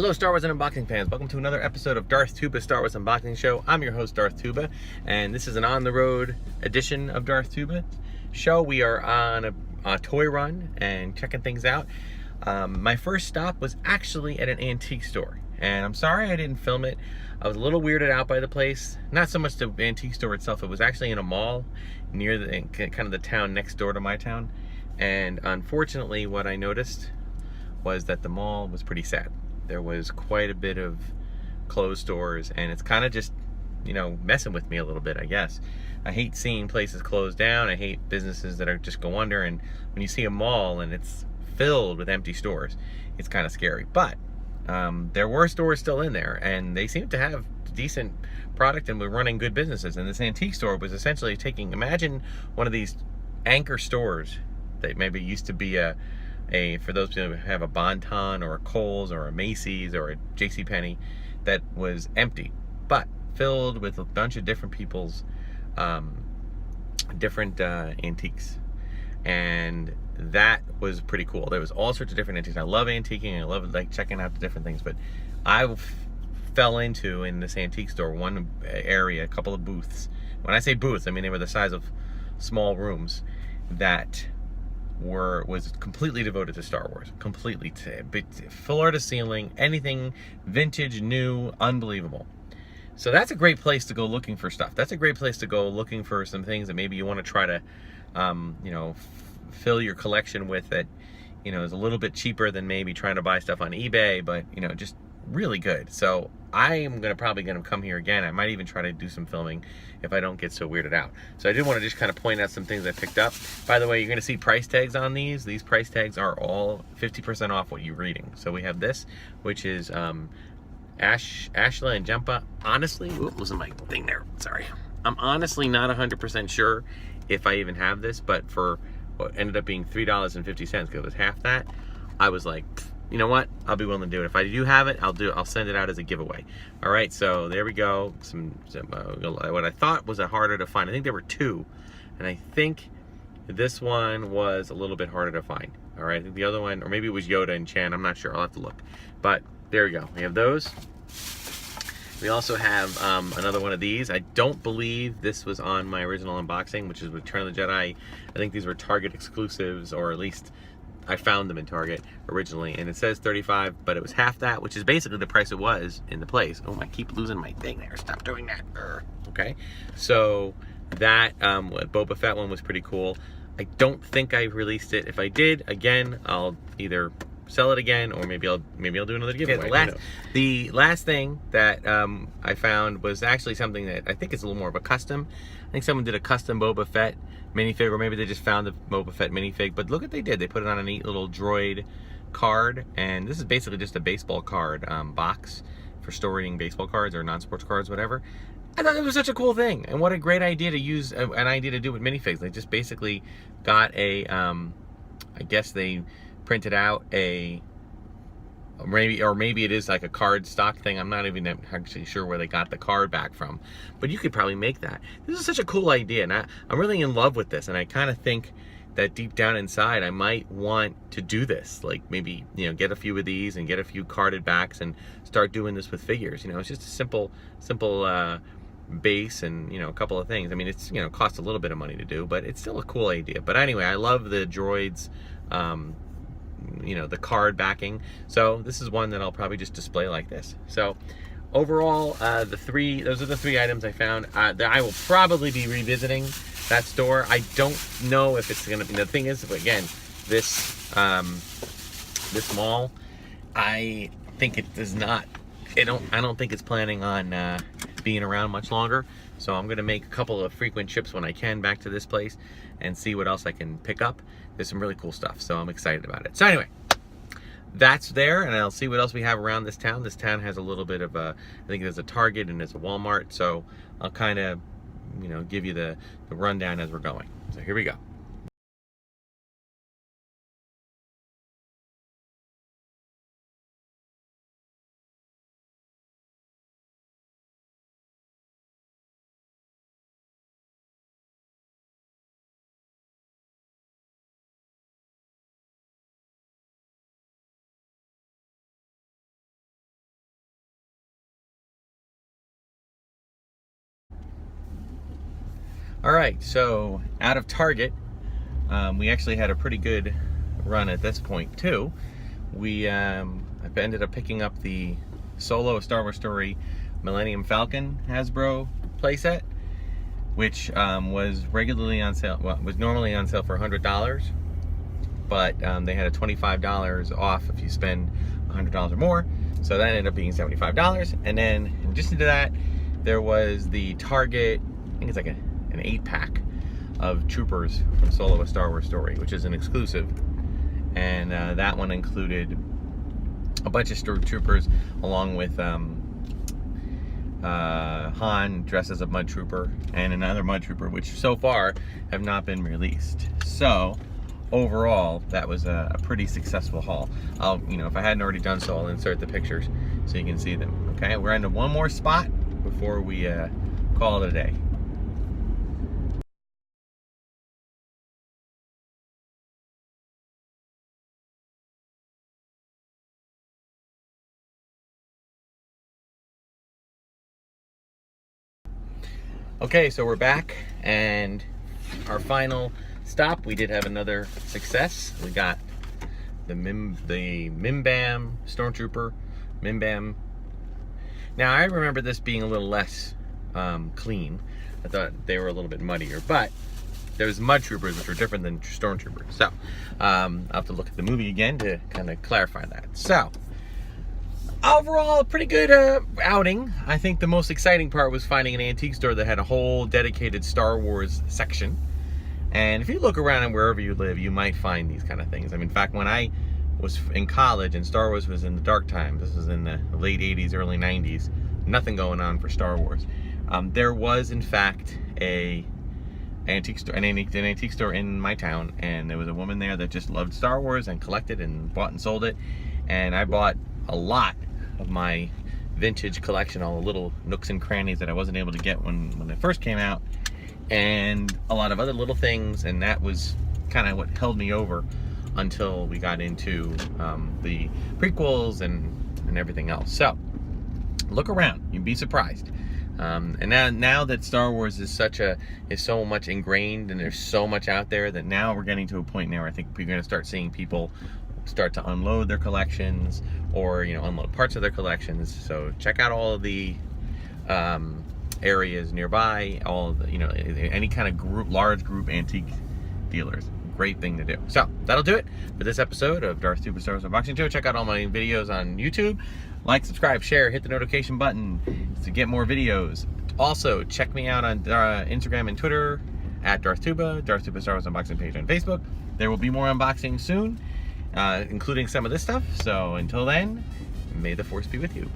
Hello, Star Wars and unboxing fans. Welcome to another episode of Darth Tuba Star Wars Unboxing Show. I'm your host, Darth Tuba, and this is an on-the-road edition of Darth Tuba Show. We are on a toy run and checking things out. My first stop was actually at an antique store, and I'm sorry I didn't film it. I was a little weirded out by the place. Not so much the antique store itself. It was actually in a mall near the kind of the town next door to my town, and unfortunately, what I noticed was that the mall was pretty sad. There was quite a bit of closed stores, and it's kind of just, messing with me a little bit, I guess. I hate seeing places close down. I hate businesses that are just go under, and when you see a mall and it's filled with empty stores, it's kind of scary. But there were stores still in there, and they seemed to have decent product and were running good businesses. And this antique store was essentially imagine one of these anchor stores that maybe used to be for those people who have a Bon-Ton or a Kohl's or a Macy's or a JCPenney that was empty, but filled with a bunch of different people's different antiques. And that was pretty cool. There was all sorts of different antiques. I love antiquing. I love checking out the different things, but I fell into, in this antique store, one area, a couple of booths. When I say booths, I mean they were the size of small rooms that was completely devoted to Star Wars, completely floor to ceiling, anything vintage, new, unbelievable. So that's a great place to go looking for stuff. That's a great place to go looking for some things that maybe you want to try to, fill your collection with that, is a little bit cheaper than maybe trying to buy stuff on eBay, but just really good. So I am probably gonna come here again. I might even try to do some filming if I don't get so weirded out. So I did want to just kind of point out some things I picked up. By the way, you're gonna see price tags on these. These price tags are all 50% off what you're reading. So we have this, which is Ashla and Jempa. Honestly, losing my thing there. Sorry. I'm honestly not 100% sure if I even have this, but for what ended up being $3.50, because it was half that, I was like, you know what? I'll be willing to do it. If I do have it, I'll send it out as a giveaway. All right, so there we go. Some what I thought was a harder to find. I think there were two, and I think this one was a little bit harder to find. All right, I think the other one, or maybe it was Yoda and Chan. I'm not sure. I'll have to look. But there we go. We have those. We also have another one of these. I don't believe this was on my original unboxing, which is Return of the Jedi. I think these were Target exclusives, or at least I found them in Target originally, and it says $35, but it was half that, which is basically the price it was in the place. Oh, I keep losing my thing there. Stop doing that. Okay, so that Boba Fett one was pretty cool. I don't think I released it. If I did, again, I'll either sell it again, or maybe I'll do another giveaway. Okay, the last thing that I found was actually something that I think is a little more of a custom. I think someone did a custom Boba Fett minifig, or maybe they just found the Boba Fett minifig, but look what they did. They put it on a neat little droid card, and this is basically just a baseball card box for storing baseball cards or non-sports cards, whatever. I thought it was such a cool thing, and what a great idea to use, an idea to do with minifigs. They just basically got a, I guess they printed out or maybe it is like a card stock thing. I'm not even actually sure where they got the card back from, but you could probably make that. This is such a cool idea, and I'm really in love with this, and I kind of think that deep down inside I might want to do this, like maybe get a few of these and get a few carded backs and start doing this with figures. It's just a simple base and a couple of things. I mean, it's costs a little bit of money to do, but it's still a cool idea. But anyway, I love the droids, the card backing. So this is one that I'll probably just display like this. So overall, those are the three items I found. That I will probably be revisiting that store. I don't know if it's gonna be. The thing is, again, this mall, I think it does not. I don't think it's planning on being around much longer. So I'm gonna make a couple of frequent trips when I can back to this place and see what else I can pick up. There's some really cool stuff, so I'm excited about it. So anyway, that's there, and I'll see what else we have around this town. This town has a little bit of I think there's a Target and there's a Walmart, so I'll kind of, give you the rundown as we're going. So here we go. All right, so out of Target, we actually had a pretty good run at this point too. We I ended up picking up the Solo Star Wars Story Millennium Falcon Hasbro playset, which was regularly on sale. Well, was normally on sale for $100, but they had a $25 off if you spend $100 or more. So that ended up being $75. And then in addition to that, there was the Target, I think it's like an 8-pack of Troopers from Solo: A Star Wars Story, which is an exclusive. And that one included a bunch of Stormtroopers along with Han dressed as a mud trooper and another mud trooper, which so far have not been released. So overall, that was a pretty successful haul. If I hadn't already done so, I'll insert the pictures so you can see them. Okay, we're into one more spot before we call it a day. Okay, so we're back, and our final stop, we did have another success. We got the Mimbam Stormtrooper, Mimbam. Now, I remember this being a little less clean. I thought they were a little bit muddier, but there's mud troopers, which were different than Stormtroopers. So, I'll have to look at the movie again to kind of clarify that. So, overall, pretty good outing. I think the most exciting part was finding an antique store that had a whole dedicated Star Wars section. And if you look around and wherever you live, you might find these kind of things. I mean, in fact, when I was in college and Star Wars was in the dark times, this was in the late 80s, early 90s, nothing going on for Star Wars. There was, in fact, an antique store in my town, and there was a woman there that just loved Star Wars and collected and bought and sold it. And I bought a lot of my vintage collection, all the little nooks and crannies that I wasn't able to get when it first came out, and a lot of other little things, and that was kind of what held me over until we got into the prequels and everything else. So look around, you'd be surprised. And now that Star Wars is so much ingrained and there's so much out there, that now we're getting to a point now where I think we're going to start seeing people start to unload their collections, or unload parts of their collections. So check out all of the areas nearby, all of the, any kind of large group antique dealers. Great thing to do. So that'll do it for this episode of Darth Tuba Star Wars Unboxing Show. Check out all my videos on YouTube. Like, subscribe, share, hit the notification button to get more videos. Also, check me out on Instagram and Twitter at Darth Tuba Star Wars Unboxing page on Facebook. There will be more unboxing soon, including some of this stuff. So until then, may the Force be with you.